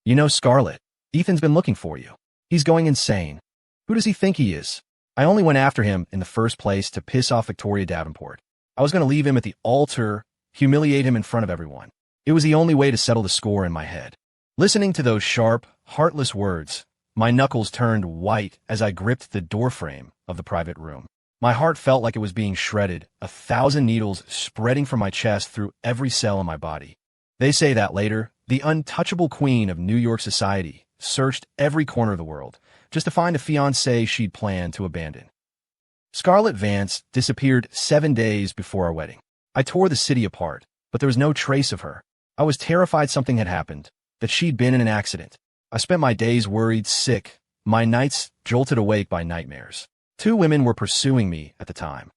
You know, Scarlet, Ethan's been looking for you. He's going insane. Who does he think he is? I only went after him in the first place to piss off Victoria Davenport. I was going to leave him at the altar, humiliate him in front of everyone. It was the only way to settle the score in my head. Listening to those sharp, heartless words, my knuckles turned white as I gripped the doorframe of the private room. My heart felt like it was being shredded, 1,000 needles spreading from my chest through every cell in my body. They say that later, the untouchable queen of New York society searched every corner of the world just to find a fiancé she'd planned to abandon. Scarlet Vance disappeared 7 days before our wedding. I tore the city apart, but there was no trace of her. I was terrified something had happened, that she'd been in an accident. I spent my days worried, sick, my nights jolted awake by nightmares. 2 women were pursuing me at the time,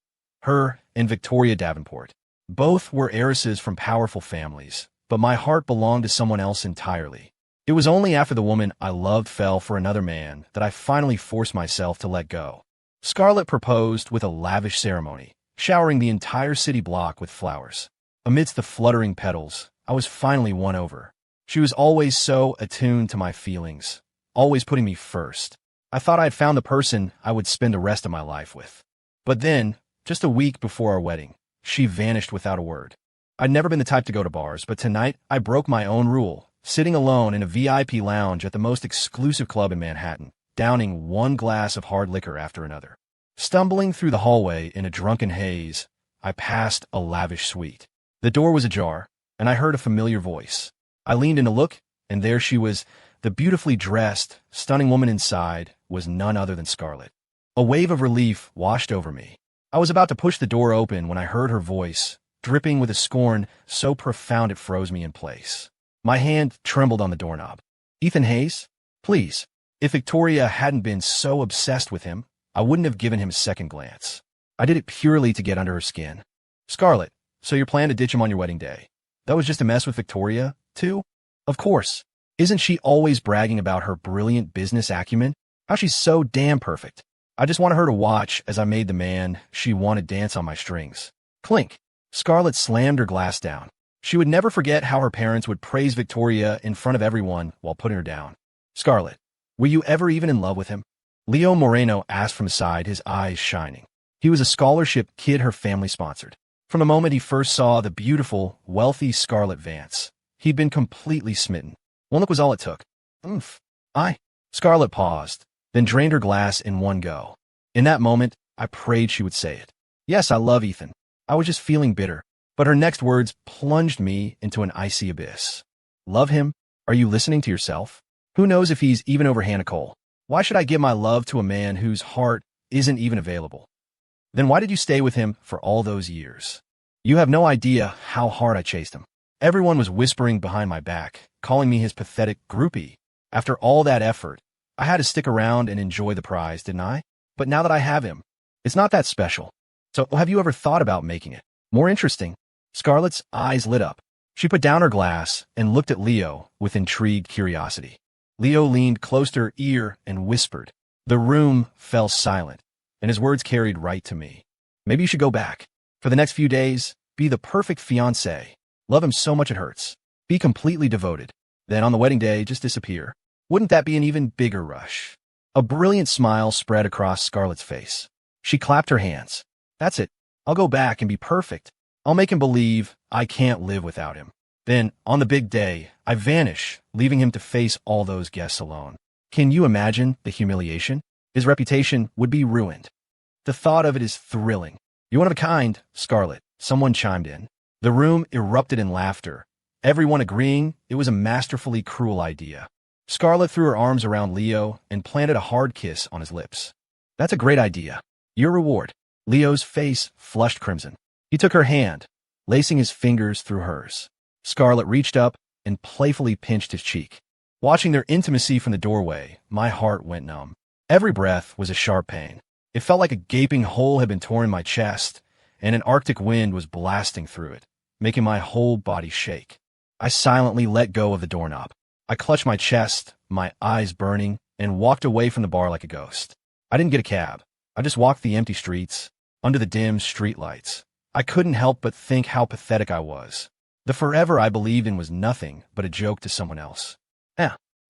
her and Victoria Davenport. Both were heiresses from powerful families, but my heart belonged to someone else entirely. It was only after the woman I loved fell for another man that I finally forced myself to let go. Scarlet proposed with a lavish ceremony, showering the entire city block with flowers. Amidst the fluttering petals, I was finally won over. She was always so attuned to my feelings, always putting me first. I thought I had found the person I would spend the rest of my life with. But then, just a week before our wedding, she vanished without a word. I'd never been the type to go to bars, but tonight I broke my own rule, sitting alone in a VIP lounge at the most exclusive club in Manhattan, downing one glass of hard liquor after another. Stumbling through the hallway in a drunken haze, I passed a lavish suite. The door was ajar, and I heard a familiar voice. I leaned in to look, and there she was. The beautifully dressed, stunning woman inside was none other than Scarlet. A wave of relief washed over me. I was about to push the door open when I heard her voice, dripping with a scorn so profound it froze me in place. My hand trembled on the doorknob. Ethan Hayes? Please. If Victoria hadn't been so obsessed with him, I wouldn't have given him a second glance. I did it purely to get under her skin. Scarlet, so your plan to ditch him on your wedding day. That was just to mess with Victoria, too? Of course. Isn't she always bragging about her brilliant business acumen? How she's so damn perfect. I just wanted her to watch as I made the man she wanted dance on my strings. Clink. Scarlet slammed her glass down. She would never forget how her parents would praise Victoria in front of everyone while putting her down. Scarlet, were you ever even in love with him? Leo Moreno asked from his side, his eyes shining. He was a scholarship kid her family sponsored. From the moment he first saw the beautiful, wealthy Scarlet Vance, he'd been completely smitten. One look was all it took. Oomph. Scarlet paused, then drained her glass in one go. In that moment, I prayed she would say it. Yes, I love Ethan. I was just feeling bitter. But her next words plunged me into an icy abyss. Love him? Are you listening to yourself? Who knows if he's even over Hannah Cole? Why should I give my love to a man whose heart isn't even available? Then why did you stay with him for all those years? You have no idea how hard I chased him. Everyone was whispering behind my back, calling me his pathetic groupie. After all that effort, I had to stick around and enjoy the prize, didn't I? But now that I have him, it's not that special. So have you ever thought about making it more interesting? Scarlet's eyes lit up. She put down her glass and looked at Leo with intrigued curiosity. Leo leaned close to her ear and whispered. The room fell silent, and his words carried right to me. Maybe you should go back. For the next few days, be the perfect fiancé. Love him so much it hurts. Be completely devoted. Then on the wedding day, just disappear. Wouldn't that be an even bigger rush? A brilliant smile spread across Scarlet's face. She clapped her hands. That's it. I'll go back and be perfect. I'll make him believe I can't live without him. Then, on the big day, I vanish, leaving him to face all those guests alone. Can you imagine the humiliation? His reputation would be ruined. The thought of it is thrilling. You're one of a kind, Scarlet, someone chimed in. The room erupted in laughter, everyone agreeing it was a masterfully cruel idea. Scarlet threw her arms around Leo and planted a hard kiss on his lips. That's a great idea. Your reward. Leo's face flushed crimson. He took her hand, lacing his fingers through hers. Scarlet reached up and playfully pinched his cheek. Watching their intimacy from the doorway, my heart went numb. Every breath was a sharp pain. It felt like a gaping hole had been torn in my chest, and an Arctic wind was blasting through it, making my whole body shake. I silently let go of the doorknob. I clutched my chest, my eyes burning, and walked away from the bar like a ghost. I didn't get a cab. I just walked the empty streets, under the dim streetlights. I couldn't help but think how pathetic I was. The forever I believed in was nothing but a joke to someone else.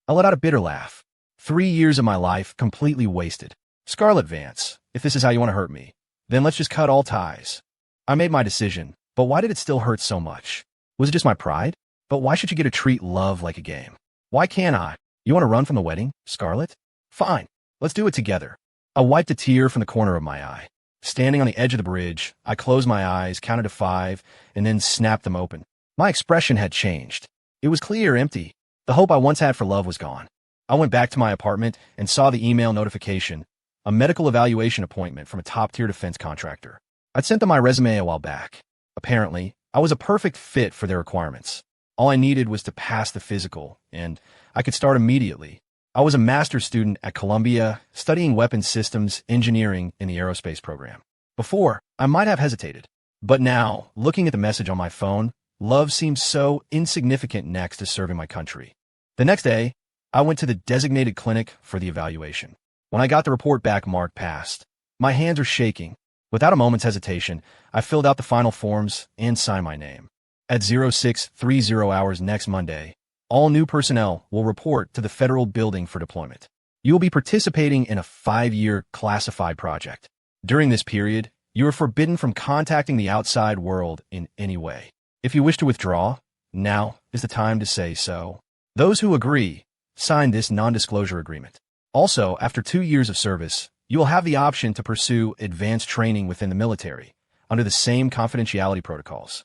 I let out a bitter laugh. 3 years of my life completely wasted. Scarlet Vance, if this is how you want to hurt me, then let's just cut all ties. I made my decision, but why did it still hurt so much? Was it just my pride? But why should you get to treat love like a game? Why can't I? You want to run from the wedding, Scarlet? Fine, let's do it together. I wiped a tear from the corner of my eye. Standing on the edge of the bridge, I closed my eyes, counted to 5, and then snapped them open. My expression had changed. It was clear, empty. The hope I once had for love was gone. I went back to my apartment and saw the email notification, a medical evaluation appointment from a top-tier defense contractor. I'd sent them my resume a while back. Apparently, I was a perfect fit for their requirements. All I needed was to pass the physical, and I could start immediately. I was a master's student at Columbia, studying weapons systems engineering in the aerospace program. Before, I might have hesitated. But now, looking at the message on my phone, love seemed so insignificant next to serving my country. The next day, I went to the designated clinic for the evaluation. When I got the report back marked passed, my hands were shaking. Without a moment's hesitation, I filled out the final forms and signed my name. At 0630 hours next Monday, all new personnel will report to the federal building for deployment. You will be participating in a 5-year classified project. During this period, you are forbidden from contacting the outside world in any way. If you wish to withdraw, now is the time to say so. Those who agree, sign this non-disclosure agreement. Also, after 2 years of service, you will have the option to pursue advanced training within the military under the same confidentiality protocols.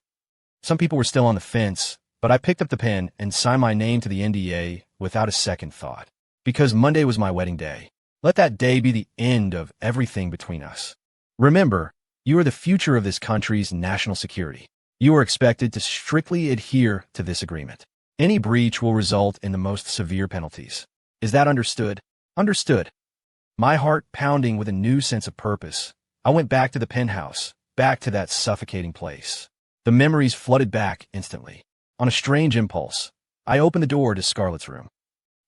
Some people were still on the fence, but I picked up the pen and signed my name to the NDA without a second thought. Because Monday was my wedding day. Let that day be the end of everything between us. Remember, you are the future of this country's national security. You are expected to strictly adhere to this agreement. Any breach will result in the most severe penalties. Is that understood? Understood. My heart pounding with a new sense of purpose, I went back to the penthouse, back to that suffocating place. The memories flooded back instantly. On a strange impulse, I opened the door to Scarlet's room.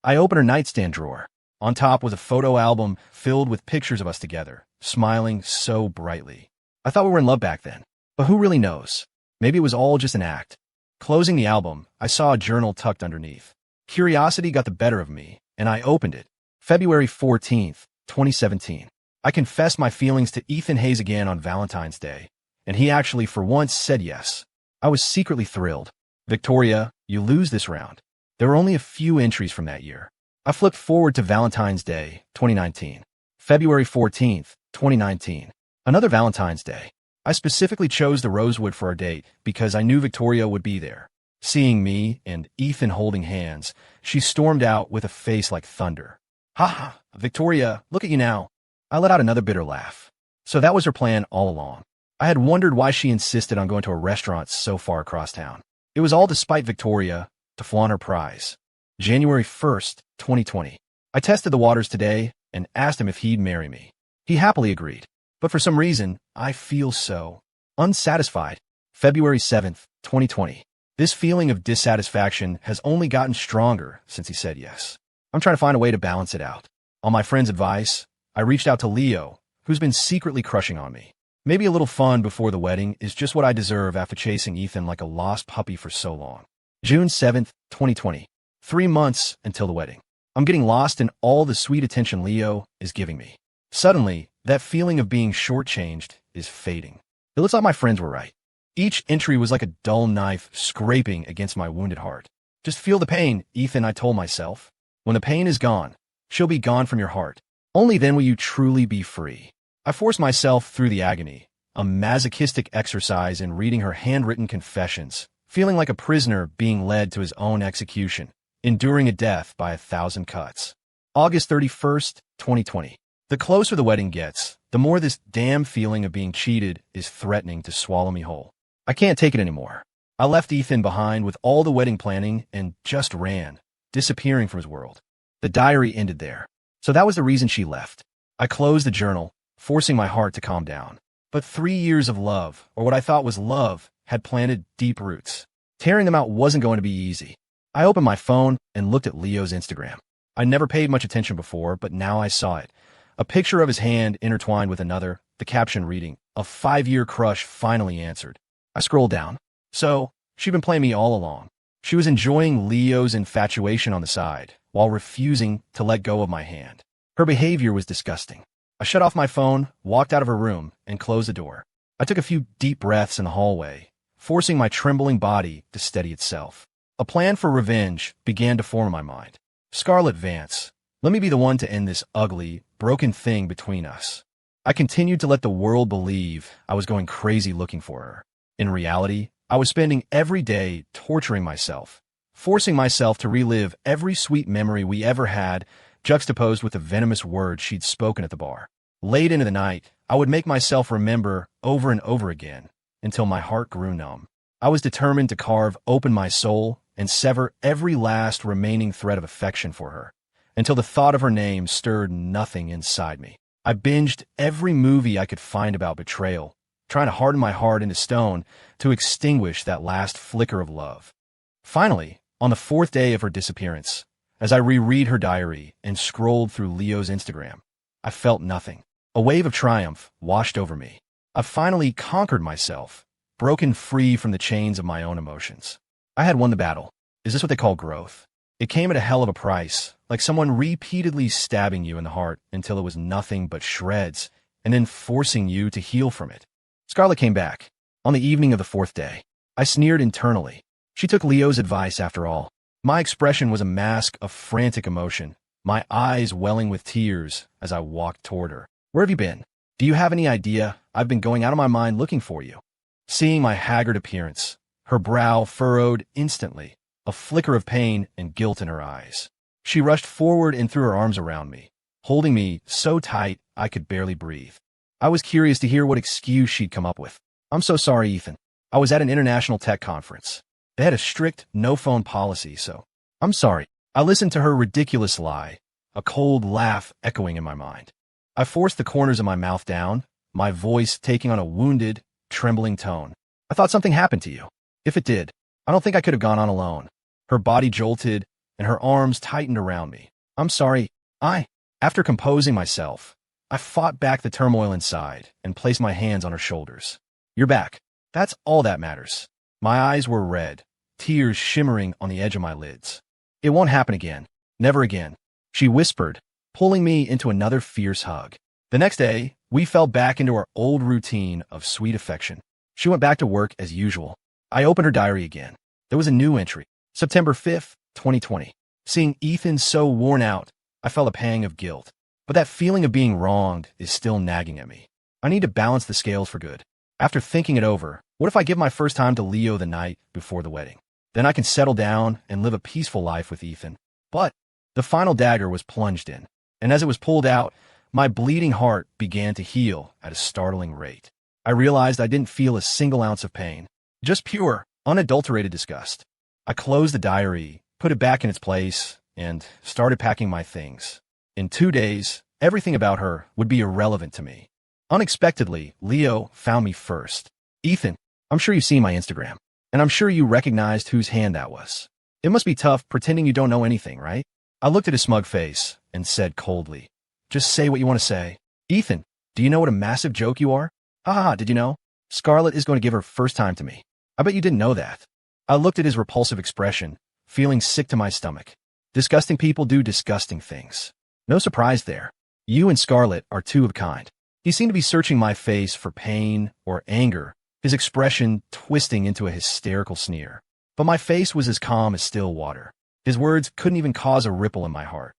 I opened her nightstand drawer. On top was a photo album filled with pictures of us together, smiling so brightly. I thought we were in love back then, but who really knows? Maybe it was all just an act. Closing the album, I saw a journal tucked underneath. Curiosity got the better of me, and I opened it. February 14th, 2017. I confessed my feelings to Ethan Hayes again on Valentine's Day, and he actually for once said yes. I was secretly thrilled. Victoria, you lose this round. There were only a few entries from that year. I flipped forward to Valentine's Day, 2019. February 14th, 2019. Another Valentine's Day. I specifically chose the Rosewood for our date because I knew Victoria would be there. Seeing me and Ethan holding hands, she stormed out with a face like thunder. Ha ha, Victoria, look at you now. I let out another bitter laugh. So that was her plan all along. I had wondered why she insisted on going to a restaurant so far across town. It was all despite Victoria, to flaunt her prize. January 1st, 2020. I tested the waters today and asked him if he'd marry me. He happily agreed. But for some reason, I feel so unsatisfied. February 7th, 2020. This feeling of dissatisfaction has only gotten stronger since he said yes. I'm trying to find a way to balance it out. On my friend's advice, I reached out to Leo, who's been secretly crushing on me. Maybe a little fun before the wedding is just what I deserve after chasing Ethan like a lost puppy for so long. June 7th, 2020. 3 months until the wedding. I'm getting lost in all the sweet attention Leo is giving me. Suddenly, that feeling of being shortchanged is fading. It looks like my friends were right. Each entry was like a dull knife scraping against my wounded heart. Just feel the pain, Ethan, I told myself. When the pain is gone, she'll be gone from your heart. Only then will you truly be free. I forced myself through the agony, a masochistic exercise in reading her handwritten confessions, feeling like a prisoner being led to his own execution, enduring a death by 1,000 cuts. August 31st, 2020. The closer the wedding gets, the more this damn feeling of being cheated is threatening to swallow me whole. I can't take it anymore. I left Ethan behind with all the wedding planning and just ran, disappearing from his world. The diary ended there. So that was the reason she left. I closed the journal, forcing my heart to calm down. But 3 years of love, or what I thought was love, had planted deep roots. Tearing them out wasn't going to be easy. I opened my phone and looked at Leo's Instagram. I never paid much attention before, but now I saw it. A picture of his hand intertwined with another, the caption reading, "A 5-year crush finally answered." I scrolled down. So, she'd been playing me all along. She was enjoying Leo's infatuation on the side, while refusing to let go of my hand. Her behavior was disgusting. I shut off my phone, walked out of her room, and closed the door. I took a few deep breaths in the hallway, forcing my trembling body to steady itself. A plan for revenge began to form in my mind. Scarlet Vance, let me be the one to end this ugly, broken thing between us. I continued to let the world believe I was going crazy looking for her. In reality, I was spending every day torturing myself, forcing myself to relive every sweet memory we ever had, juxtaposed with the venomous words she'd spoken at the bar. Late into the night, I would make myself remember over and over again, until my heart grew numb. I was determined to carve open my soul and sever every last remaining thread of affection for her, until the thought of her name stirred nothing inside me. I binged every movie I could find about betrayal, trying to harden my heart into stone to extinguish that last flicker of love. Finally, on the 4th day of her disappearance, as I reread her diary and scrolled through Leo's Instagram, I felt nothing. A wave of triumph washed over me. I finally conquered myself, broken free from the chains of my own emotions. I had won the battle. Is this what they call growth? It came at a hell of a price, like someone repeatedly stabbing you in the heart until it was nothing but shreds, and then forcing you to heal from it. Scarlet came back. On the evening of the 4th day, I sneered internally. She took Leo's advice after all. My expression was a mask of frantic emotion, my eyes welling with tears as I walked toward her. Where have you been? Do you have any idea? I've been going out of my mind looking for you. Seeing my haggard appearance, her brow furrowed instantly, a flicker of pain and guilt in her eyes. She rushed forward and threw her arms around me, holding me so tight I could barely breathe. I was curious to hear what excuse she'd come up with. I'm so sorry, Ethan. I was at an international tech conference. They had a strict no-phone policy, so I'm sorry. I listened to her ridiculous lie, a cold laugh echoing in my mind. I forced the corners of my mouth down, my voice taking on a wounded, trembling tone. I thought something happened to you. If it did, I don't think I could have gone on alone. Her body jolted, and her arms tightened around me. I'm sorry. After composing myself, I fought back the turmoil inside and placed my hands on her shoulders. You're back. That's all that matters. My eyes were red, tears shimmering on the edge of my lids. It won't happen again. Never again, she whispered, pulling me into another fierce hug. The next day, we fell back into our old routine of sweet affection. She went back to work as usual. I opened her diary again. There was a new entry. September 5th, 2020. Seeing Ethan so worn out, I felt a pang of guilt. But that feeling of being wronged is still nagging at me. I need to balance the scales for good. After thinking it over, what if I give my first time to Leo the night before the wedding? Then I can settle down and live a peaceful life with Ethan. But the final dagger was plunged in, and as it was pulled out, my bleeding heart began to heal at a startling rate. I realized I didn't feel a single ounce of pain, just pure, unadulterated disgust. I closed the diary, put it back in its place, and started packing my things. In 2 days, everything about her would be irrelevant to me. Unexpectedly, Leo found me first. Ethan, I'm sure you've seen my Instagram, and I'm sure you recognized whose hand that was. It must be tough pretending you don't know anything, right? I looked at his smug face and said coldly, just say what you want to say. Ethan, do you know what a massive joke you are? Haha, did you know? Scarlet is going to give her first time to me. I bet you didn't know that. I looked at his repulsive expression, feeling sick to my stomach. Disgusting people do disgusting things. No surprise there. You and Scarlet are two of a kind. He seemed to be searching my face for pain or anger, his expression twisting into a hysterical sneer. But my face was as calm as still water. His words couldn't even cause a ripple in my heart.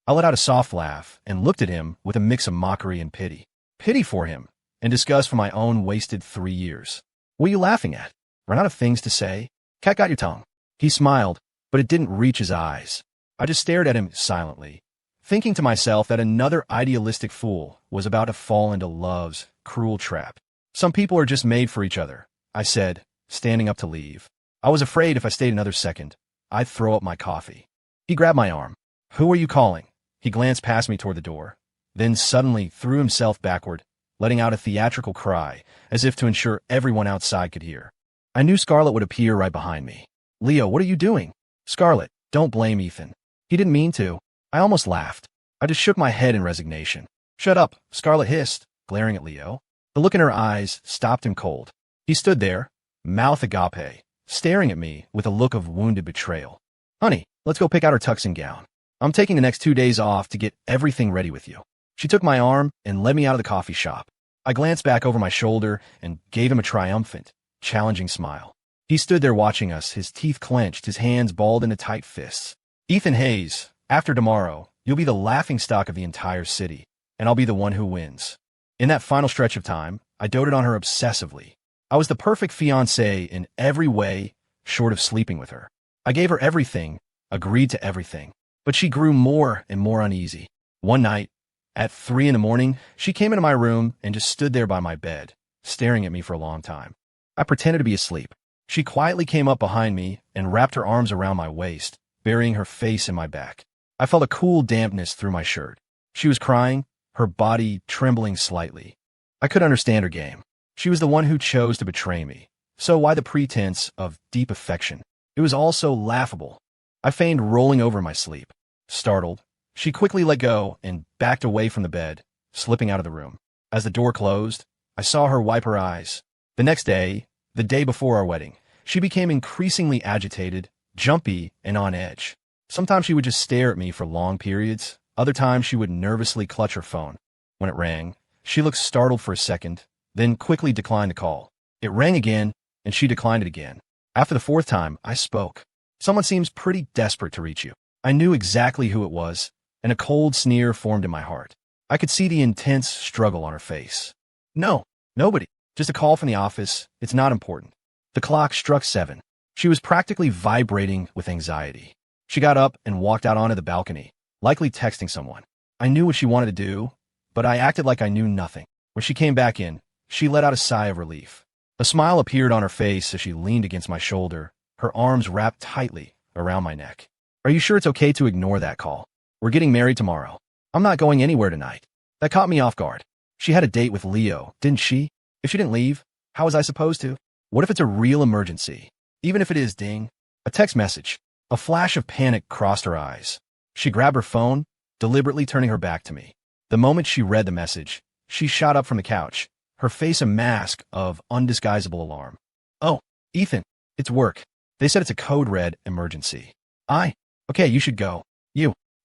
I let out a soft laugh and looked at him with a mix of mockery and pity. Pity for him, and disgust for my own wasted 3 years. What are you laughing at? Run out of things to say? Cat got your tongue. He smiled, but it didn't reach his eyes. I just stared at him silently, thinking to myself that another idealistic fool was about to fall into love's cruel trap. Some people are just made for each other, I said, standing up to leave. I was afraid if I stayed another second, I'd throw up my coffee. He grabbed my arm. Who are you calling? He glanced past me toward the door, then suddenly threw himself backward, letting out a theatrical cry, as if to ensure everyone outside could hear. I knew Scarlet would appear right behind me. Leo, what are you doing? Scarlet, don't blame Ethan. He didn't mean to. I almost laughed. I just shook my head in resignation. Shut up, Scarlet hissed, glaring at Leo. The look in her eyes stopped him cold. He stood there, mouth agape, staring at me with a look of wounded betrayal. Honey, let's go pick out our tux and gown. I'm taking the next 2 days off to get everything ready with you. She took my arm and led me out of the coffee shop. I glanced back over my shoulder and gave him a triumphant, challenging smile. He stood there watching us, his teeth clenched, his hands balled into tight fists. Ethan Hayes, after tomorrow, you'll be the laughingstock of the entire city, and I'll be the one who wins. In that final stretch of time, I doted on her obsessively. I was the perfect fiancé in every way, short of sleeping with her. I gave her everything, agreed to everything, but she grew more and more uneasy. One night, at 3 a.m, she came into my room and just stood there by my bed, staring at me for a long time. I pretended to be asleep. She quietly came up behind me and wrapped her arms around my waist, burying her face in my back. I felt a cool dampness through my shirt. She was crying, her body trembling slightly. I could understand her game. She was the one who chose to betray me. So why the pretense of deep affection? It was all so laughable. I feigned rolling over in my sleep. Startled, she quickly let go and backed away from the bed, slipping out of the room. As the door closed, I saw her wipe her eyes. The next day, the day before our wedding, she became increasingly agitated, jumpy, and on edge. Sometimes she would just stare at me for long periods. Other times she would nervously clutch her phone. When it rang, she looked startled for a second, then quickly declined the call. It rang again, and she declined it again. After the 4th time, I spoke. Someone seems pretty desperate to reach you. I knew exactly who it was, and a cold sneer formed in my heart. I could see the intense struggle on her face. No, nobody. Just a call from the office. It's not important. The clock struck 7. She was practically vibrating with anxiety. She got up and walked out onto the balcony, likely texting someone. I knew what she wanted to do, but I acted like I knew nothing. When she came back in, she let out a sigh of relief. A smile appeared on her face as she leaned against my shoulder, her arms wrapped tightly around my neck. Are you sure it's okay to ignore that call? We're getting married tomorrow. I'm not going anywhere tonight. That caught me off guard. She had a date with Leo, didn't she? If she didn't leave, how was I supposed to? What if it's a real emergency? Even if it is, ding. A text message. A flash of panic crossed her eyes. She grabbed her phone, deliberately turning her back to me. The moment she read the message, she shot up from the couch, her face a mask of undisguisable alarm. Oh, Ethan, it's work. They said it's a code red emergency. Okay, you should go.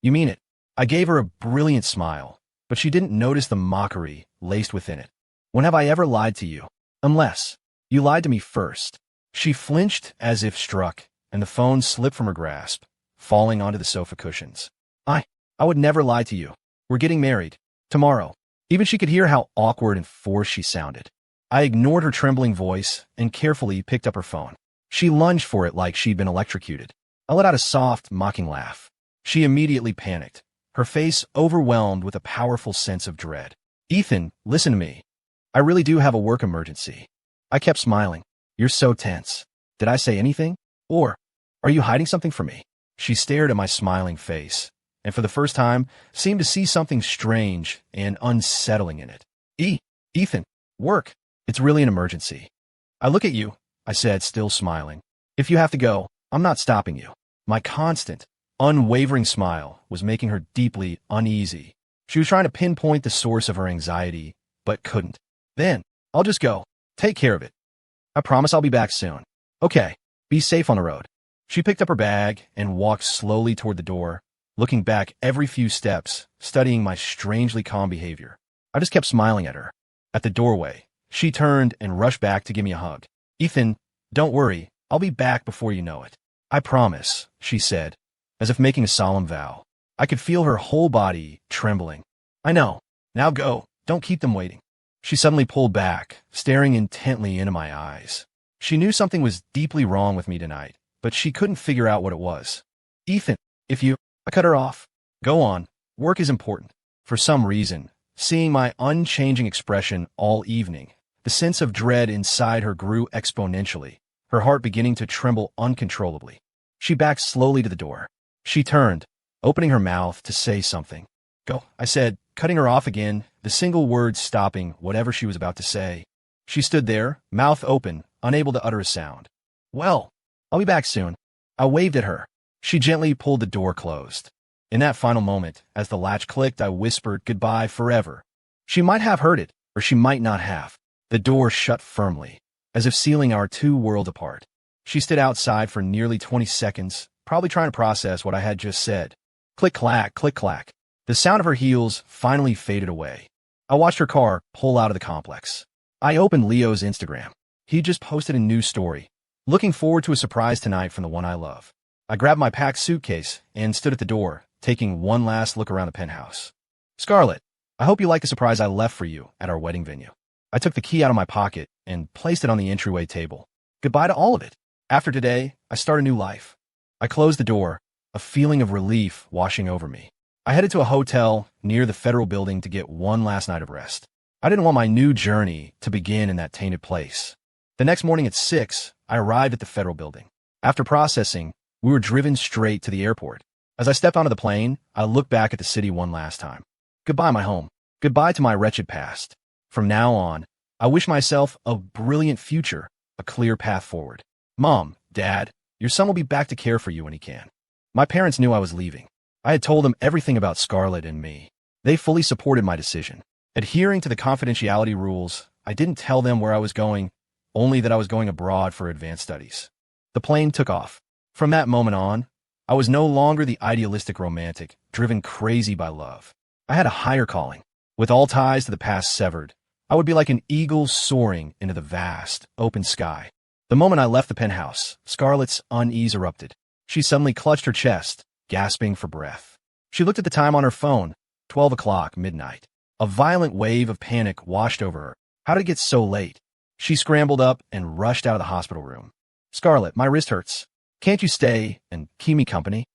You mean it. I gave her a brilliant smile, but she didn't notice the mockery laced within it. When have I ever lied to you? Unless you lied to me first. She flinched as if struck, and the phone slipped from her grasp, falling onto the sofa cushions. I would never lie to you. We're getting married. Tomorrow. Even she could hear how awkward and forced she sounded. I ignored her trembling voice and carefully picked up her phone. She lunged for it like she'd been electrocuted. I let out a soft, mocking laugh. She immediately panicked, her face overwhelmed with a powerful sense of dread. Ethan, listen to me. I really do have a work emergency. I kept smiling. You're so tense. Did I say anything? Or are you hiding something from me? She stared at my smiling face, and for the first time, seemed to see something strange and unsettling in it. Ethan, work. It's really an emergency. I look at you, I said, still smiling. If you have to go, I'm not stopping you. My constant, unwavering smile was making her deeply uneasy. She was trying to pinpoint the source of her anxiety, but couldn't. Then, I'll just go. Take care of it. I promise I'll be back soon. Okay, be safe on the road. She picked up her bag and walked slowly toward the door, looking back every few steps, studying my strangely calm behavior. I just kept smiling at her. At the doorway, she turned and rushed back to give me a hug. Ethan, don't worry, I'll be back before you know it. I promise, she said, as if making a solemn vow. I could feel her whole body trembling. I know. Now go. Don't keep them waiting. She suddenly pulled back, staring intently into my eyes. She knew something was deeply wrong with me tonight, but she couldn't figure out what it was. Ethan, I cut her off. Go on. Work is important. For some reason, seeing my unchanging expression all evening, the sense of dread inside her grew exponentially, her heart beginning to tremble uncontrollably. She backed slowly to the door. She turned, opening her mouth to say something. Go, I said, cutting her off again, the single word stopping whatever she was about to say. She stood there, mouth open, unable to utter a sound. Well, I'll be back soon. I waved at her. She gently pulled the door closed. In that final moment, as the latch clicked, I whispered goodbye forever. She might have heard it, or she might not have. The door shut firmly, as if sealing our two worlds apart. She stood outside for nearly 20 seconds, probably trying to process what I had just said. Click-clack, click-clack. The sound of her heels finally faded away. I watched her car pull out of the complex. I opened Leo's Instagram. He just posted a new story. Looking forward to a surprise tonight from the one I love. I grabbed my packed suitcase and stood at the door, taking one last look around the penthouse. Scarlet, I hope you like the surprise I left for you at our wedding venue. I took the key out of my pocket and placed it on the entryway table. Goodbye to all of it. After today, I start a new life. I closed the door, a feeling of relief washing over me. I headed to a hotel near the federal building to get one last night of rest. I didn't want my new journey to begin in that tainted place. The next morning at 6, I arrived at the federal building. After processing, we were driven straight to the airport. As I stepped onto the plane, I looked back at the city one last time. Goodbye, my home. Goodbye to my wretched past. From now on, I wish myself a brilliant future, a clear path forward. Mom, Dad, your son will be back to care for you when he can. My parents knew I was leaving. I had told them everything about Scarlet and me. They fully supported my decision. Adhering to the confidentiality rules, I didn't tell them where I was going, only that I was going abroad for advanced studies. The plane took off. From that moment on, I was no longer the idealistic romantic, driven crazy by love. I had a higher calling. With all ties to the past severed, I would be like an eagle soaring into the vast, open sky. The moment I left the penthouse, Scarlet's unease erupted. She suddenly clutched her chest, gasping for breath. She looked at the time on her phone, 12 o'clock, midnight. A violent wave of panic washed over her. How did it get so late? She scrambled up and rushed out of the hospital room. Scarlet, my wrist hurts. Can't you stay and keep me company?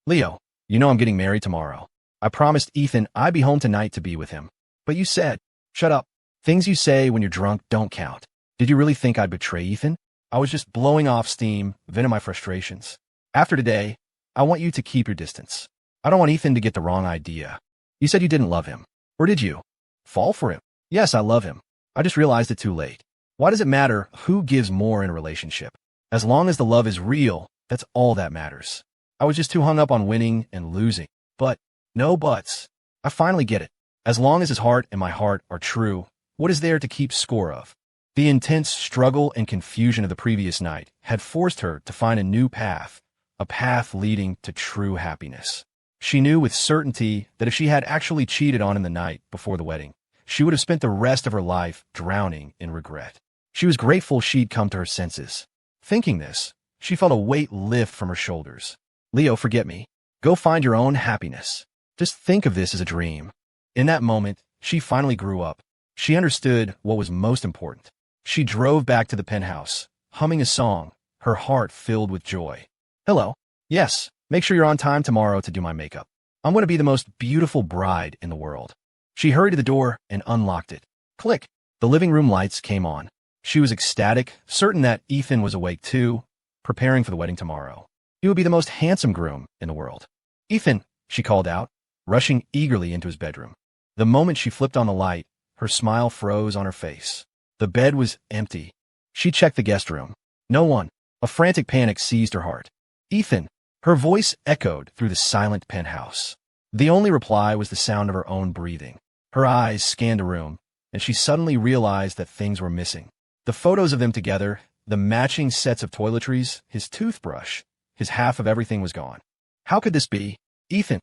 Leo, you know I'm getting married tomorrow. I promised Ethan I'd be home tonight to be with him. But you said, shut up. Things you say when you're drunk don't count. Did you really think I'd betray Ethan? I was just blowing off steam, venting my frustrations. After today, I want you to keep your distance. I don't want Ethan to get the wrong idea. You said you didn't love him. Or did you? Fall for him? Yes, I love him. I just realized it too late. Why does it matter who gives more in a relationship? As long as the love is real, that's all that matters. I was just too hung up on winning and losing. But, no buts. I finally get it. As long as his heart and my heart are true, what is there to keep score of? The intense struggle and confusion of the previous night had forced her to find a new path, a path leading to true happiness. She knew with certainty that if she had actually cheated on him the night before the wedding, she would have spent the rest of her life drowning in regret. She was grateful she'd come to her senses. Thinking this, she felt a weight lift from her shoulders. Leo, forget me. Go find your own happiness. Just think of this as a dream. In that moment, she finally grew up. She understood what was most important. She drove back to the penthouse, humming a song, her heart filled with joy. Hello. Yes, make sure you're on time tomorrow to do my makeup. I'm going to be the most beautiful bride in the world. She hurried to the door and unlocked it. Click. The living room lights came on. She was ecstatic, certain that Ethan was awake too, preparing for the wedding tomorrow. He would be the most handsome groom in the world. Ethan, she called out, rushing eagerly into his bedroom. The moment she flipped on the light, her smile froze on her face. The bed was empty. She checked the guest room. No one. A frantic panic seized her heart. Ethan. Her voice echoed through the silent penthouse. The only reply was the sound of her own breathing. Her eyes scanned the room, and she suddenly realized that things were missing. The photos of them together, the matching sets of toiletries, his toothbrush, his half of everything was gone. How could this be? Ethan.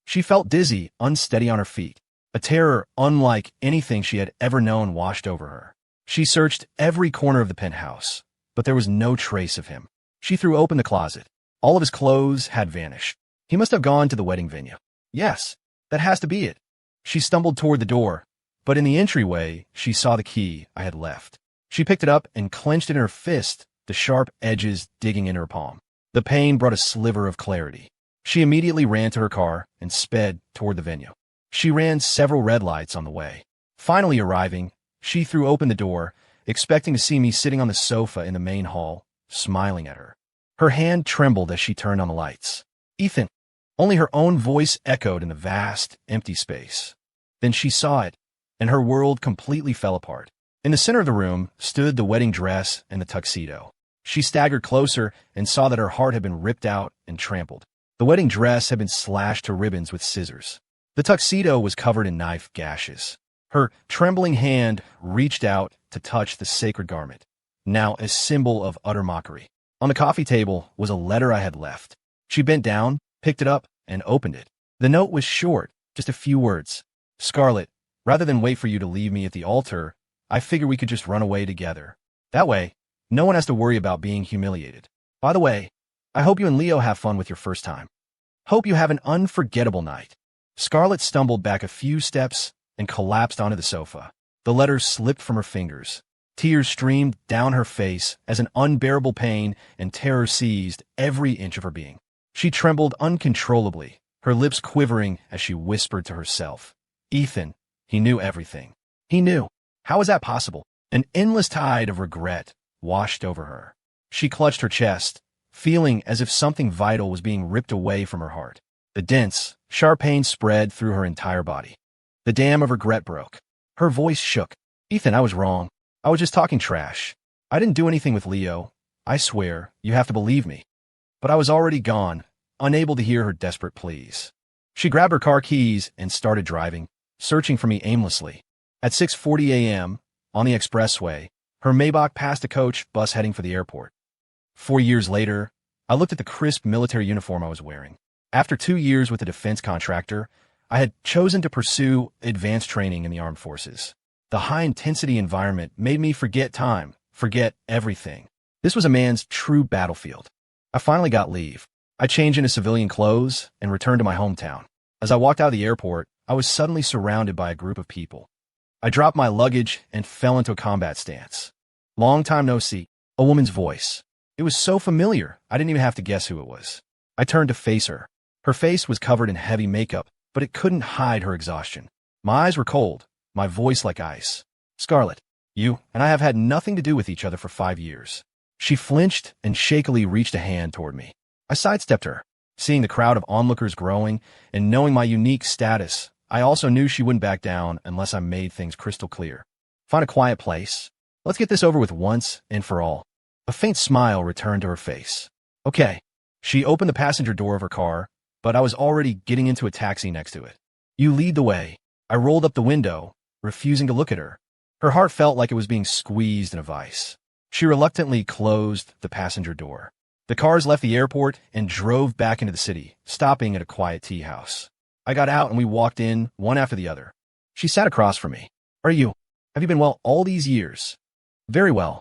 She felt dizzy, unsteady on her feet. A terror unlike anything she had ever known washed over her. She searched every corner of the penthouse, but there was no trace of him. She threw open the closet. All of his clothes had vanished. He must have gone to the wedding venue. Yes, that has to be it. She stumbled toward the door, but in the entryway, she saw the key I had left. She picked it up and clenched it in her fist, the sharp edges digging into her palm. The pain brought a sliver of clarity. She immediately ran to her car and sped toward the venue. She ran several red lights on the way. Finally arriving, she threw open the door, expecting to see me sitting on the sofa in the main hall, smiling at her. Her hand trembled as she turned on the lights. Ethan. Only her own voice echoed in the vast, empty space. Then she saw it, and her world completely fell apart. In the center of the room stood the wedding dress and the tuxedo. She staggered closer and saw that her heart had been ripped out and trampled. The wedding dress had been slashed to ribbons with scissors. The tuxedo was covered in knife gashes. Her trembling hand reached out to touch the sacred garment, now a symbol of utter mockery. On the coffee table was a letter I had left. She bent down, picked it up, and opened it. The note was short, just a few words. Scarlet, rather than wait for you to leave me at the altar, I figure we could just run away together. That way, no one has to worry about being humiliated. By the way, I hope you and Leo have fun with your first time. Hope you have an unforgettable night. Scarlet stumbled back a few steps and collapsed onto the sofa. The letter slipped from her fingers. Tears streamed down her face as an unbearable pain and terror seized every inch of her being. She trembled uncontrollably, her lips quivering as she whispered to herself. Ethan, he knew everything. He knew. How was that possible? An endless tide of regret washed over her. She clutched her chest, feeling as if something vital was being ripped away from her heart. The dense, sharp pain spread through her entire body. The dam of regret broke. Her voice shook. Ethan, I was wrong. I was just talking trash. I didn't do anything with Leo. I swear, you have to believe me. But I was already gone, unable to hear her desperate pleas. She grabbed her car keys and started driving, searching for me aimlessly. At 6:40 a.m., on the expressway, her Maybach passed a coach bus heading for the airport. 4 years later, I looked at the crisp military uniform I was wearing. After 2 years with a defense contractor, I had chosen to pursue advanced training in the armed forces. The high-intensity environment made me forget time, forget everything. This was a man's true battlefield. I finally got leave. I changed into civilian clothes and returned to my hometown. As I walked out of the airport, I was suddenly surrounded by a group of people. I dropped my luggage and fell into a combat stance. Long time no see. A woman's voice. It was so familiar, I didn't even have to guess who it was. I turned to face her. Her face was covered in heavy makeup, but it couldn't hide her exhaustion. My eyes were cold, my voice like ice. Scarlet, you and I have had nothing to do with each other for 5 years. She flinched and shakily reached a hand toward me. I sidestepped her. Seeing the crowd of onlookers growing and knowing my unique status, I also knew she wouldn't back down unless I made things crystal clear. Find a quiet place. Let's get this over with once and for all. A faint smile returned to her face. Okay. She opened the passenger door of her car, but I was already getting into a taxi next to it. You lead the way. I rolled up the window, refusing to look at her. Her heart felt like it was being squeezed in a vice. She reluctantly closed the passenger door. The cars left the airport and drove back into the city, stopping at a quiet tea house. I got out and we walked in, one after the other. She sat across from me. Have you been well all these years? Very well.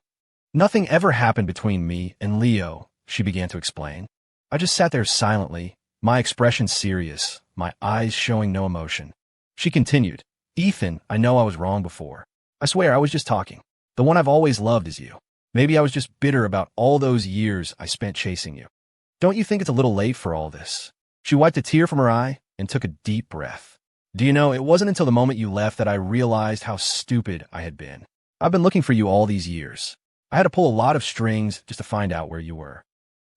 Nothing ever happened between me and Leo, she began to explain. I just sat there silently, my expression serious, my eyes showing no emotion. She continued, Ethan, I know I was wrong before. I swear I was just talking. The one I've always loved is you. Maybe I was just bitter about all those years I spent chasing you. Don't you think it's a little late for all this? She wiped a tear from her eye and took a deep breath. Do you know, it wasn't until the moment you left that I realized how stupid I had been. I've been looking for you all these years. I had to pull a lot of strings just to find out where you were.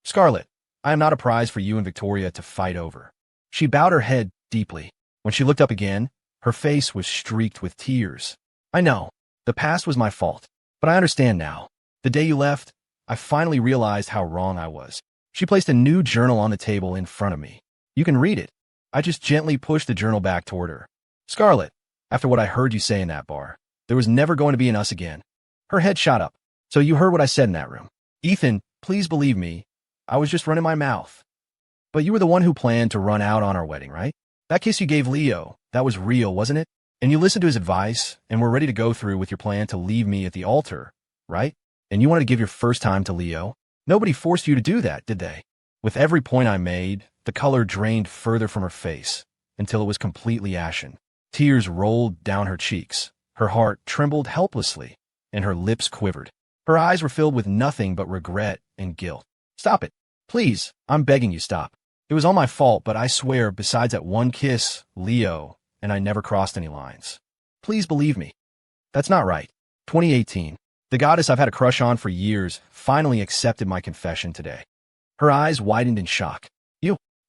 Scarlet, I am not a prize for you and Victoria to fight over. She bowed her head deeply. When she looked up again, her face was streaked with tears. I know, the past was my fault, but I understand now. The day you left, I finally realized how wrong I was. She placed a new journal on the table in front of me. You can read it. I just gently pushed the journal back toward her. Scarlet, after what I heard you say in that bar, there was never going to be an us again. Her head shot up. So you heard what I said in that room. Ethan, please believe me. I was just running my mouth. But you were the one who planned to run out on our wedding, right? That kiss you gave Leo, that was real, wasn't it? And you listened to his advice and were ready to go through with your plan to leave me at the altar, right? And you wanted to give your first time to Leo? Nobody forced you to do that, did they? With every point I made, the color drained further from her face until it was completely ashen. Tears rolled down her cheeks. Her heart trembled helplessly, and her lips quivered. Her eyes were filled with nothing but regret and guilt. Stop it. Please, I'm begging you, stop. It was all my fault, but I swear, besides that one kiss, Leo and I never crossed any lines. Please believe me. That's not right. 2018. The goddess I've had a crush on for years finally accepted my confession today. Her eyes widened in shock.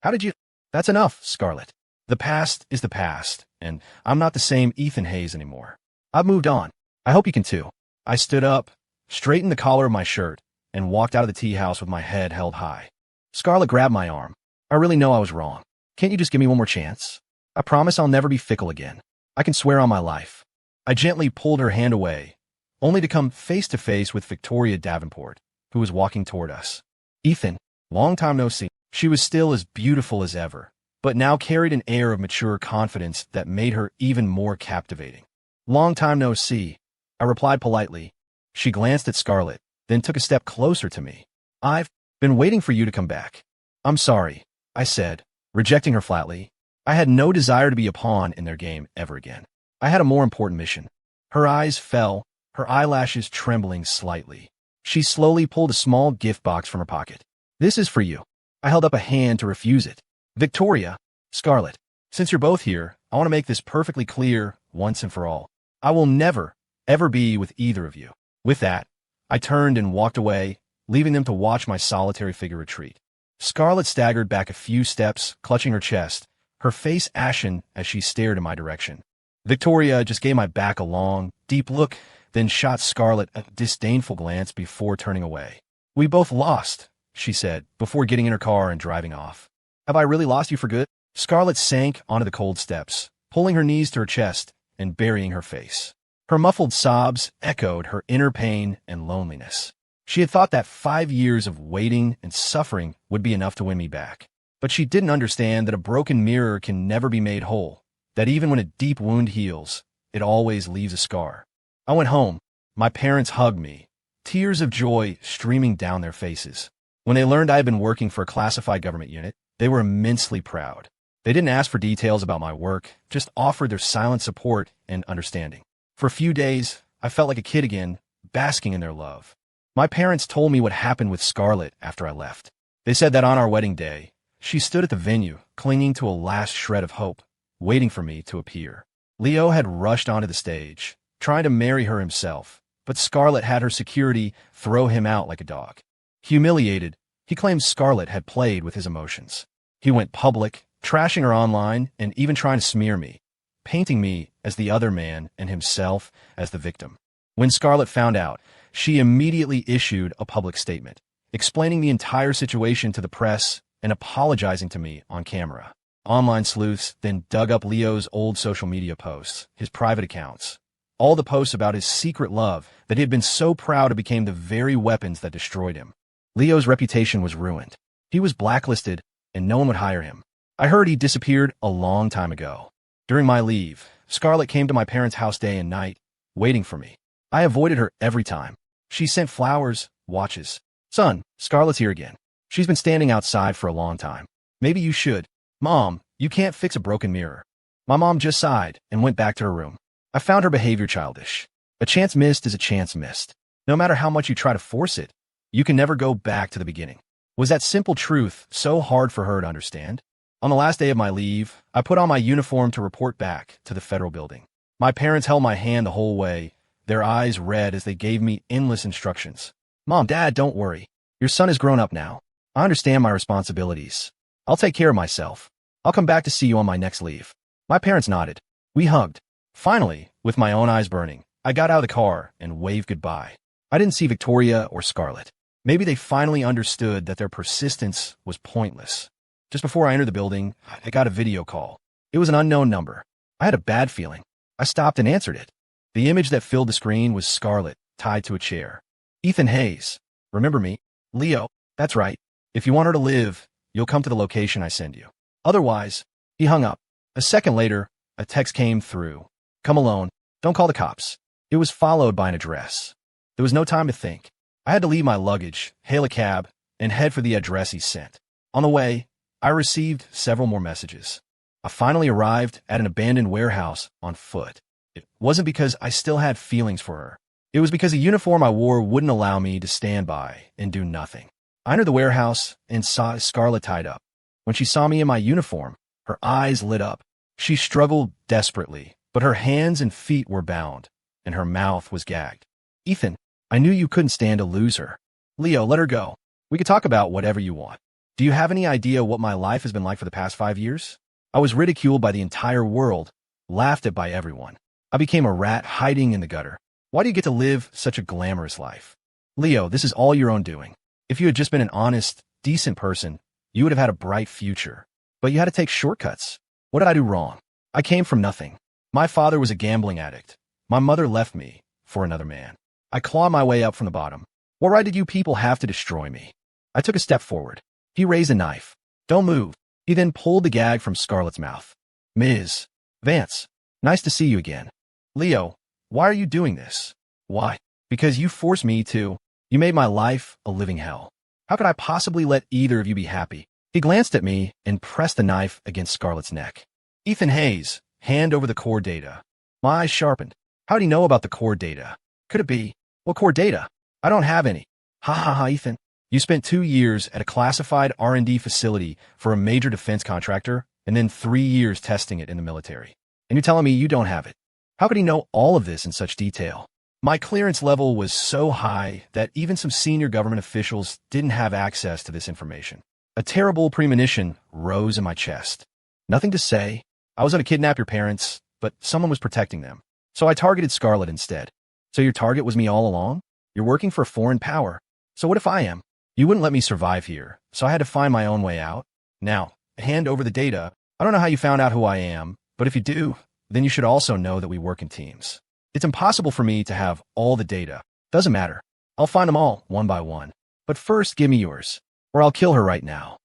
How did you? That's enough, Scarlet. The past is the past, and I'm not the same Ethan Hayes anymore. I've moved on. I hope you can too. I stood up, straightened the collar of my shirt, and walked out of the tea house with my head held high. Scarlet grabbed my arm. I really know I was wrong. Can't you just give me one more chance? I promise I'll never be fickle again. I can swear on my life. I gently pulled her hand away, only to come face to face with Victoria Davenport, who was walking toward us. Ethan, long time no see. She was still as beautiful as ever, but now carried an air of mature confidence that made her even more captivating. Long time no see, I replied politely. She glanced at Scarlet, then took a step closer to me. I've been waiting for you to come back. I'm sorry, I said, rejecting her flatly. I had no desire to be a pawn in their game ever again. I had a more important mission. Her eyes fell, her eyelashes trembling slightly. She slowly pulled a small gift box from her pocket. This is for you. I held up a hand to refuse it. Victoria, Scarlet, since you're both here, I want to make this perfectly clear once and for all. I will never, ever be with either of you. With that, I turned and walked away, leaving them to watch my solitary figure retreat. Scarlet staggered back a few steps, clutching her chest, her face ashen as she stared in my direction. Victoria just gave my back a long, deep look, then shot Scarlet a disdainful glance before turning away. We both lost, she said, before getting in her car and driving off. Have I really lost you for good? Scarlet sank onto the cold steps, pulling her knees to her chest and burying her face. Her muffled sobs echoed her inner pain and loneliness. She had thought that 5 years of waiting and suffering would be enough to win me back. But she didn't understand that a broken mirror can never be made whole, that even when a deep wound heals, it always leaves a scar. I went home. My parents hugged me, tears of joy streaming down their faces. When they learned I had been working for a classified government unit, they were immensely proud. They didn't ask for details about my work, just offered their silent support and understanding. For a few days, I felt like a kid again, basking in their love. My parents told me what happened with Scarlet after I left. They said that on our wedding day, she stood at the venue, clinging to a last shred of hope, waiting for me to appear. Leo had rushed onto the stage, trying to marry her himself, but Scarlet had her security throw him out like a dog. Humiliated, he claimed Scarlet had played with his emotions. He went public, trashing her online and even trying to smear me, painting me as the other man and himself as the victim. When Scarlet found out, she immediately issued a public statement, explaining the entire situation to the press and apologizing to me on camera. Online sleuths then dug up Leo's old social media posts, his private accounts. All the posts about his secret love that he had been so proud of became the very weapons that destroyed him. Leo's reputation was ruined. He was blacklisted, and no one would hire him. I heard he disappeared a long time ago. During my leave, Scarlet came to my parents' house day and night, waiting for me. I avoided her every time. She sent flowers, watches. Son, Scarlet's here again. She's been standing outside for a long time. Maybe you should. Mom, you can't fix a broken mirror. My mom just sighed and went back to her room. I found her behavior childish. A chance missed is a chance missed. No matter how much you try to force it, you can never go back to the beginning. Was that simple truth so hard for her to understand? On the last day of my leave, I put on my uniform to report back to the federal building. My parents held my hand the whole way, their eyes red as they gave me endless instructions. Mom, Dad, don't worry. Your son is grown up now. I understand my responsibilities. I'll take care of myself. I'll come back to see you on my next leave. My parents nodded. We hugged. Finally, with my own eyes burning, I got out of the car and waved goodbye. I didn't see Victoria or Scarlet. Maybe they finally understood that their persistence was pointless. Just before I entered the building, I got a video call. It was an unknown number. I had a bad feeling. I stopped and answered it. The image that filled the screen was Scarlet, tied to a chair. Ethan Hayes. Remember me? Leo. That's right. If you want her to live, you'll come to the location I send you. Otherwise, he hung up. A second later, a text came through. Come alone. Don't call the cops. It was followed by an address. There was no time to think. I had to leave my luggage, hail a cab, and head for the address he sent. On the way, I received several more messages. I finally arrived at an abandoned warehouse on foot. It wasn't because I still had feelings for her. It was because the uniform I wore wouldn't allow me to stand by and do nothing. I entered the warehouse and saw Scarlet tied up. When she saw me in my uniform, her eyes lit up. She struggled desperately, but her hands and feet were bound, and her mouth was gagged. Ethan, I knew you couldn't stand to lose her. Leo, let her go. We could talk about whatever you want. Do you have any idea what my life has been like for the past 5 years? I was ridiculed by the entire world, laughed at by everyone. I became a rat hiding in the gutter. Why do you get to live such a glamorous life? Leo, this is all your own doing. If you had just been an honest, decent person, you would have had a bright future. But you had to take shortcuts. What did I do wrong? I came from nothing. My father was a gambling addict. My mother left me for another man. I clawed my way up from the bottom. What right did you people have to destroy me? I took a step forward. He raised a knife. Don't move. He then pulled the gag from Scarlet's mouth. Ms. Vance, nice to see you again. Leo, why are you doing this? Why? Because you forced me to. You made my life a living hell. How could I possibly let either of you be happy? He glanced at me and pressed the knife against Scarlet's neck. Ethan Hayes, hand over the core data. My eyes sharpened. How'd he know about the core data? Could it be? What core data? I don't have any. Ha ha ha, Ethan. You spent 2 years at a classified R&D facility for a major defense contractor and then 3 years testing it in the military. And you're telling me you don't have it. How could he know all of this in such detail? My clearance level was so high that even some senior government officials didn't have access to this information. A terrible premonition rose in my chest. Nothing to say. I was going to kidnap your parents, but someone was protecting them. So I targeted Scarlet instead. So your target was me all along? You're working for a foreign power. So what if I am? You wouldn't let me survive here, so I had to find my own way out. Now, hand over the data. I don't know how you found out who I am, but if you do, then you should also know that we work in teams. It's impossible for me to have all the data. Doesn't matter. I'll find them all, one by one. But first, give me yours, or I'll kill her right now.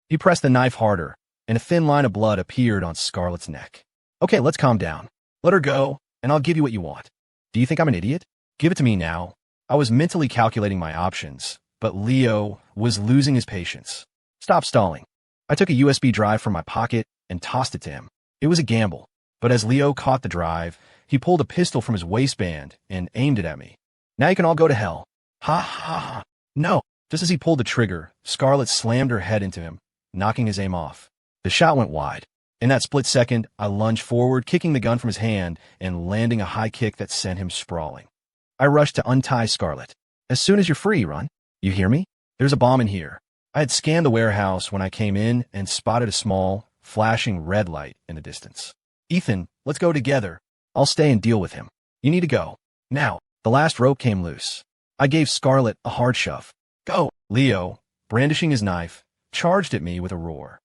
He pressed the knife harder, and a thin line of blood appeared on Scarlet's neck. Okay, let's calm down. Let her go, and I'll give you what you want. Do you think I'm an idiot? Give it to me now. I was mentally calculating my options, but Leo was losing his patience. Stop stalling. I took a USB drive from my pocket and tossed it to him. It was a gamble, but as Leo caught the drive, he pulled a pistol from his waistband and aimed it at me. Now you can all go to hell. Ha ha ha. No. Just as he pulled the trigger, Scarlet slammed her head into him, knocking his aim off. The shot went wide. In that split second, I lunged forward, kicking the gun from his hand and landing a high kick that sent him sprawling. I rushed to untie Scarlet. As soon as you're free, run. You hear me? There's a bomb in here. I had scanned the warehouse when I came in and spotted a small, flashing red light in the distance. Ethan, let's go together. I'll stay and deal with him. You need to go. Now. The last rope came loose. I gave Scarlet a hard shove. Go. Leo, brandishing his knife, charged at me with a roar.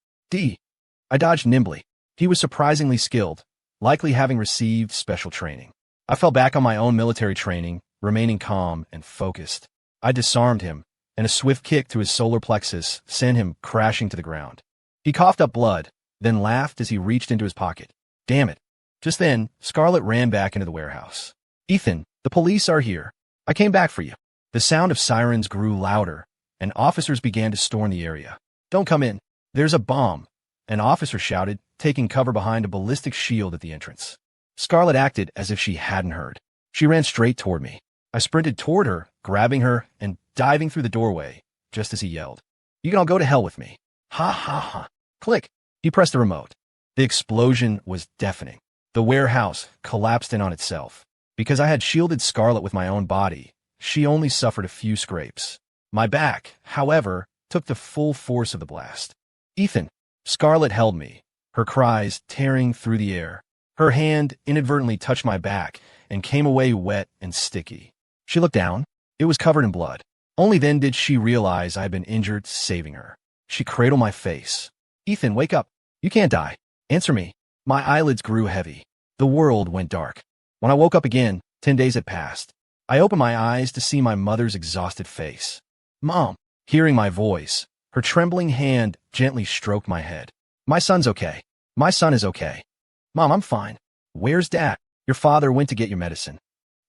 I dodged nimbly. He was surprisingly skilled, likely having received special training. I fell back on my own military training, remaining calm and focused. I disarmed him, and a swift kick to his solar plexus sent him crashing to the ground. He coughed up blood, then laughed as he reached into his pocket. Damn it. Just then, Scarlet ran back into the warehouse. Ethan, the police are here. I came back for you. The sound of sirens grew louder, and officers began to storm the area. Don't come in. There's a bomb, an officer shouted, taking cover behind a ballistic shield at the entrance. Scarlet acted as if she hadn't heard. She ran straight toward me. I sprinted toward her, grabbing her and diving through the doorway, just as he yelled. You can all go to hell with me. Ha ha ha. Click. He pressed the remote. The explosion was deafening. The warehouse collapsed in on itself. Because I had shielded Scarlet with my own body, she only suffered a few scrapes. My back, however, took the full force of the blast. Ethan. Scarlet held me, her cries tearing through the air. Her hand inadvertently touched my back and came away wet and sticky. She looked down. It was covered in blood. Only then did she realize I had been injured saving her. She cradled my face. Ethan, wake up. You can't die. Answer me. My eyelids grew heavy. The world went dark. When I woke up again, 10 days had passed. I opened my eyes to see my mother's exhausted face. Mom, hearing my voice, her trembling hand gently stroked my head. My son's okay. My son is okay. Mom, I'm fine. Where's Dad? Your father went to get your medicine.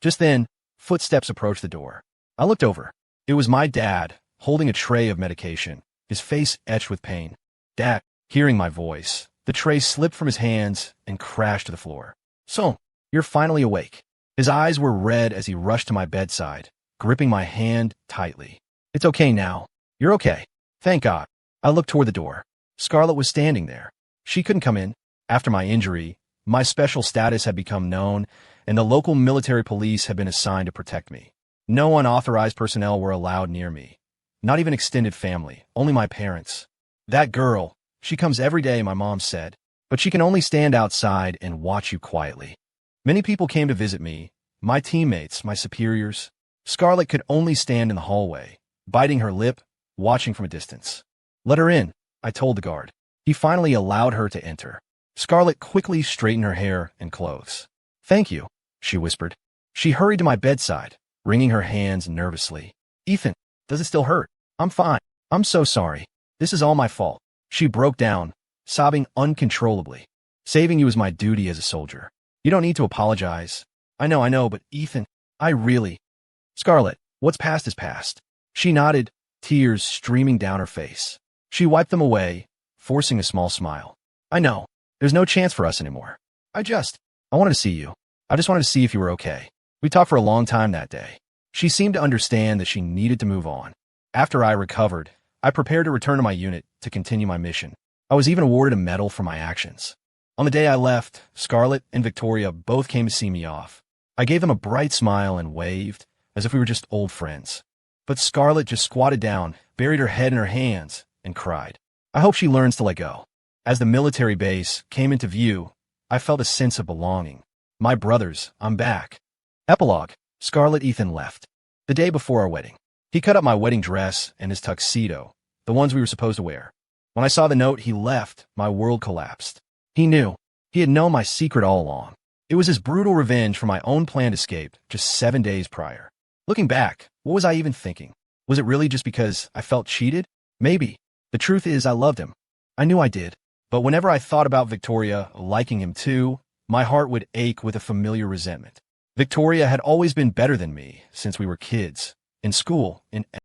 Just then, footsteps approached the door. I looked over. It was my dad, holding a tray of medication, his face etched with pain. Dad, hearing my voice, the tray slipped from his hands and crashed to the floor. So, you're finally awake. His eyes were red as he rushed to my bedside, gripping my hand tightly. It's okay now. You're okay. Thank God. I looked toward the door. Scarlet was standing there. She couldn't come in. After my injury, my special status had become known, and the local military police had been assigned to protect me. No unauthorized personnel were allowed near me. Not even extended family, only my parents. That girl, she comes every day, my mom said, but she can only stand outside and watch you quietly. Many people came to visit me, my teammates, my superiors. Scarlet could only stand in the hallway, biting her lip, watching from a distance. Let her in, I told the guard. He finally allowed her to enter. Scarlet quickly straightened her hair and clothes. Thank you, she whispered. She hurried to my bedside, wringing her hands nervously. Ethan, does it still hurt? I'm fine. I'm so sorry. This is all my fault. She broke down, sobbing uncontrollably. Saving you is my duty as a soldier. You don't need to apologize. I know, but Ethan, I really... Scarlet, what's past is past. She nodded, tears streaming down her face. She wiped them away, forcing a small smile. I know. There's no chance for us anymore. I wanted to see you. I just wanted to see if you were okay. We talked for a long time that day. She seemed to understand that she needed to move on. After I recovered, I prepared to return to my unit to continue my mission. I was even awarded a medal for my actions. On the day I left, Scarlet and Victoria both came to see me off. I gave them a bright smile and waved, as if we were just old friends. But Scarlet just squatted down, buried her head in her hands, and cried. I hope she learns to let go. As the military base came into view, I felt a sense of belonging. My brothers, I'm back. Epilogue. Scarlet Ethan left. The day before our wedding. He cut up my wedding dress and his tuxedo, the ones we were supposed to wear. When I saw the note he left, my world collapsed. He knew. He had known my secret all along. It was his brutal revenge for my own planned escape just 7 days prior. Looking back, what was I even thinking? Was it really just because I felt cheated? Maybe. The truth is I loved him. I knew I did. But whenever I thought about Victoria liking him too, my heart would ache with a familiar resentment. Victoria had always been better than me since we were kids, in school, in